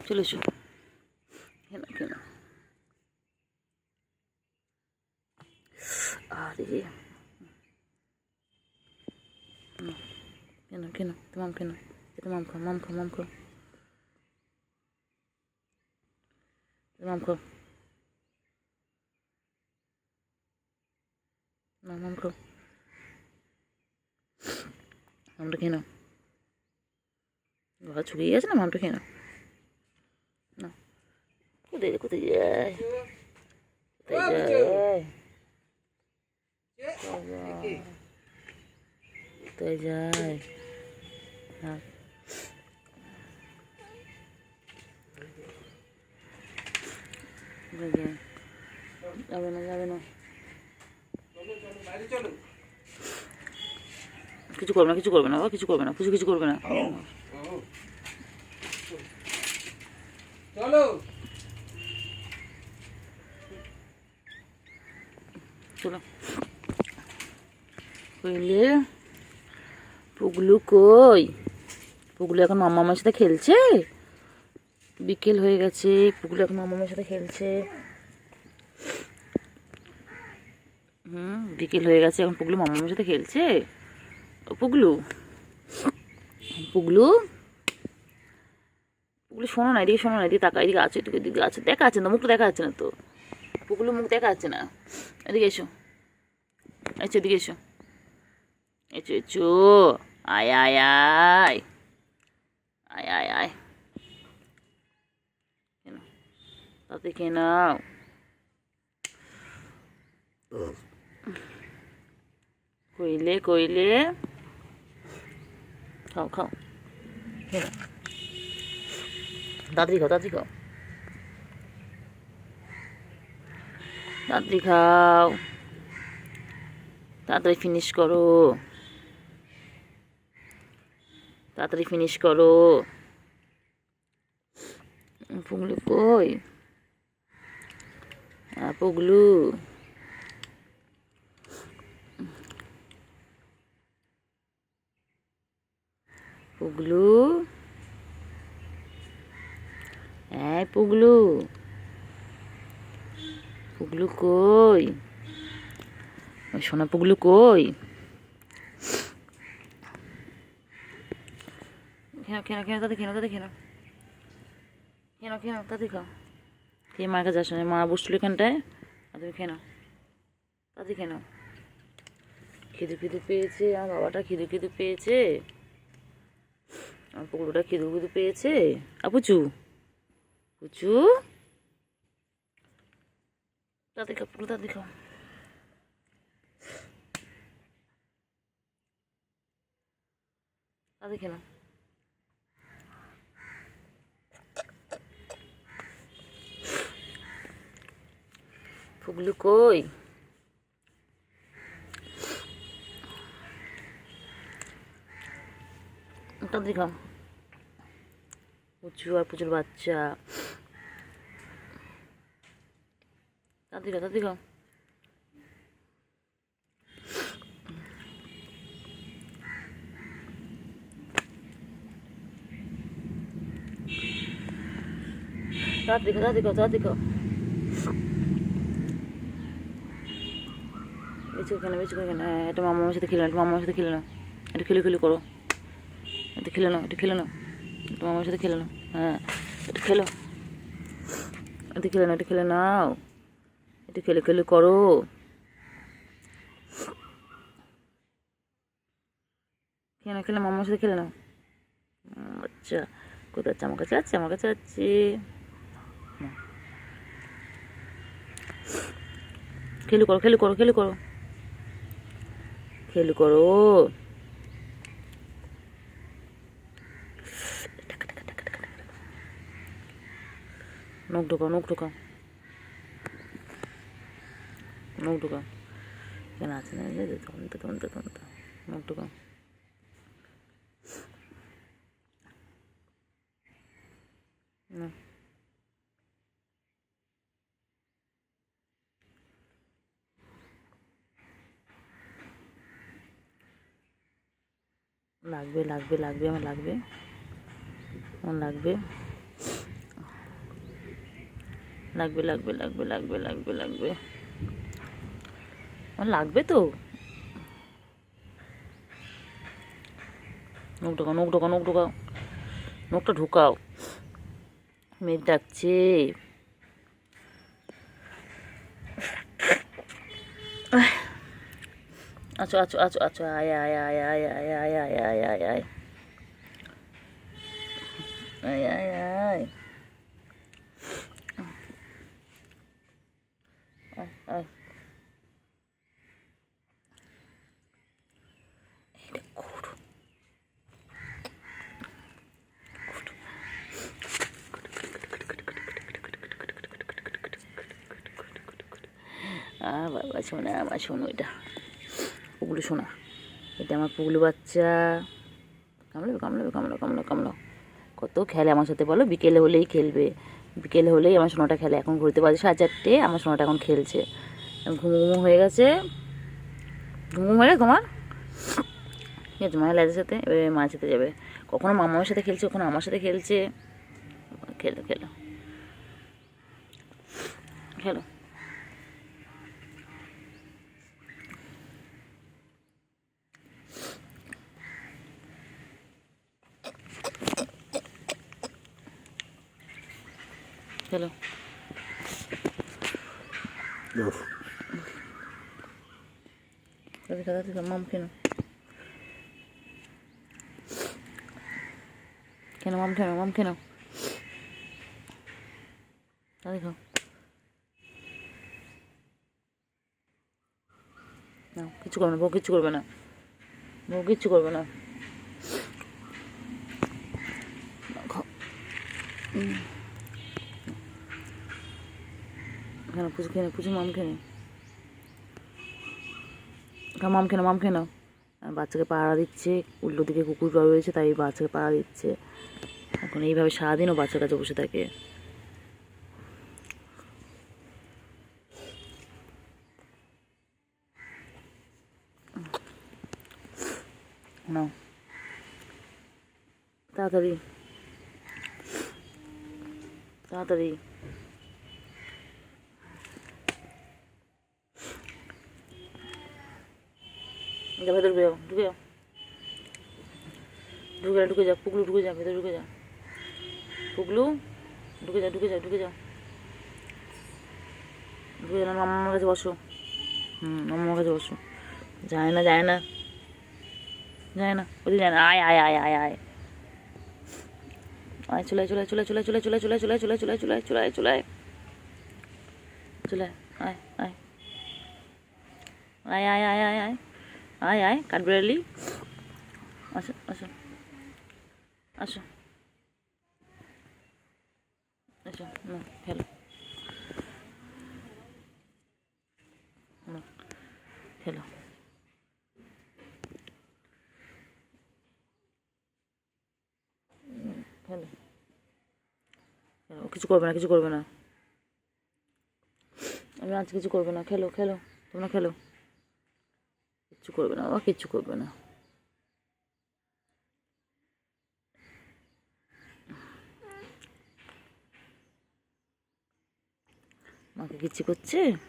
চলে এসো, খেলো খেলো। আরে কেন কেন তোমাম কেন, এটা মাম খাও, মাম খাও, মাম খাও, মাম খাও, মাম খাও, মামটা খেয়ে নাও। গলা ছুকিয়ে গেছে না, মামটা খেয়ে নাও। না, কোথায় কোথায় যায়, কোথায় যায়, কোথায় যায়, হ্যাঁ যাবে না, যাবে না, কিছু করবে না, কিছু করবে না, কিছু করবে না, কিছু কিছু করবে না। চলো চলো। কইলে পুগলু কই? পুগলু এখন মামার সাথে খেলছে, বিকেল হয়ে গেছে, পুগলু এখন মামার সাথে খেলছে। বিকেল হয়ে গেছে, এখন পুগলু মামার সাথে খেলছে। ও পুগলু, পুগলু, পুগলু শোনো না, এদিকে শোনো না, এদিকে তাকা, এদিকে আছে, এদিকে এদিকে আছে, দেখা যাচ্ছে না, মুখটা দেখা যাচ্ছে না তো, পুগলু মুখ দেখা যাচ্ছে না। এদিকে এসো, এসো এদিকে এসো, এসো এসো, আয় আয় আয়, আয় আয় আয়, কেন তাতে খেয়ে নাও। কইলে কইলে, খাও খাও, খেয়ে নাও, তাড়াতাড়ি খাও, তাড়াতাড়ি খাও, তাড়াতাড়ি খাও, তাড়াতাড়ি ফিনিশ করো, তাড়াতাড়ি ফিনিশ করো। পুগলু কই? পুগলু, পুগলু, হ্যাঁ পুগলু, পুগলু কই? সোনা পুগলু কই? খেয়ে খেয়ে খেয়ে, তাদের খেয়ে, তাদের খেয়ে, খেয়ে খেয়ে, তাদের খাও, খেয়ে মার কাছে আসো, মা বসছিল এখানটায়, আর তুমি খেয়ে নাও, তাদের খেয়ে নাও। খিদে খিদে পেয়েছে, আমার বাবাটা খিদে খিদে পেয়েছে, আমার পুকুরটা খিদে খিদে পেয়েছে। পুচু, পুচু, তাদের খাও, পুকুর তাদের খাও, তাদের খেয়ে নাও। পুগলু কই? তাদের খাও, পুচু আর পুচুর বাচ্চা, তাদের খাও, তাদের খাও, তাদের খাও, তাদের খাও, তাদের খাও। বেঁচে খেলে, বেঁচে খেলে না, এটা মামার সাথে খেলে না, এটা মামার সাথে খেলে না, এটা খেলে খেলে করো, এটা খেলে নাও, এটা খেলে নাও, এটা মামার সাথে খেলে নাও, হ্যাঁ এটা খেলো, এটা খেলে নাও, এটা খেলে নাও, এটা খেলে খেলে করো, খেয়ে না খেলে মামার সাথে খেলে নাও। আচ্ছা, কোথায় আছে? আমার কাছে আছে, আমার কাছে আছে, খেলু করো, খেলু করো, খেলু করো, খেলু করো, নখ ঢোকাও, নখ ঢোকাও, নখ ঢোকাও, কেন আছে না, তন্তে তন্তে তন্তে, নখ ঢোকাও, না লাগবে লাগবে লাগবে, আমার লাগবে, আমার লাগবে, লাগবে লাগবে লাগবে লাগবে লাগবে লাগবে আমার লাগবে তো। নখ ঢোকাও, নখ ঢোকাও, নখ ঢোকাও, নখটা ঢোকাও। মেঘ ডাকছে। আচ্ছা আচ্ছা আচ্ছা আচ্ছা, আয় আয় আয় আয় আয় আয় আয় আয় আয় আয় আয় আয় আয় আয়। বাবা শোনা, আমার শোনো, এটা পুগলু শোনা, এটা আমার পুগলু বাচ্চা। কামড়াবে কামড়াবে, কামড়াও কামড়াও কামড়াও। কত খেলে আমার সাথে বলো, বিকেলে হলেই খেলবে, বিকেলে হলেই আমার সোনাটা খেলে। এখন ঘুরতে বাজে 4:30, আমার সোনাটা এখন খেলছে। ঘুমো ঘুমো হয়ে গেছে, ঘুমো হয়ে গেছে তোমার। ঠিক আছে, মায়ের লাজের সাথে এবার মায়ের সাথে যাবে। কখনো মামার সাথে খেলছে, কখনো আমার সাথে খেলছে। খেলো খেলো খেলো। খেলো। মাম কেন কেন মাম কেন, মাম কেন দেখো না, কিছু করবে না বউ, কিচ্ছু করবে না বউ, কিচ্ছু করবে না। কেন পুজো খেয়ে, পুজো মাম খেয়ে, মাম খেনো, মাম খেনো। বাচ্চাকে পাহারা দিচ্ছে, উল্টো দিকে কুকুর রয়েছে, তাই বাচ্চাকে পাহারা দিচ্ছে। এখন এইভাবে সারাদিনও বাচ্চার কাছে বসে থাকে। নাও তাড়াতাড়ি তাড়াতাড়ি। যা ভেতর ঢুকে যাও, ঢুকে যাও, ঢুকে যা, পুগলু ঢুকে যা, ভেতরে ঢুকে যা, পুগলু ঢুকে যা, ঢুকে যা, ঢুকে যা, ঢুকে যা। মামার কাছে বসো, মামার কাছে বসো। যায় না, যায় না, যায় না, ওদিকে যায় না। আয় আয় আয় আয় আয় আয়, চলে চলে চলে চলে চলে চলে চলে চলে চলে চলে চলে চলে চলে চলে, আয় আয় আয় আয় আয় আয় আয় আয় আয়, কাঠবিড়ালি, আসো আসো আসো আসো, না খেলো, না খেলো, খেলো খেলো। কিছু করবে না, কিছু করবে না, আমি আজ কিছু করবে না। খেলো খেলো, তোমরা খেলো, কিচ্ছু করবে না, ও কিচ্ছু করবে না। মাকে কিচ্ছু করছে।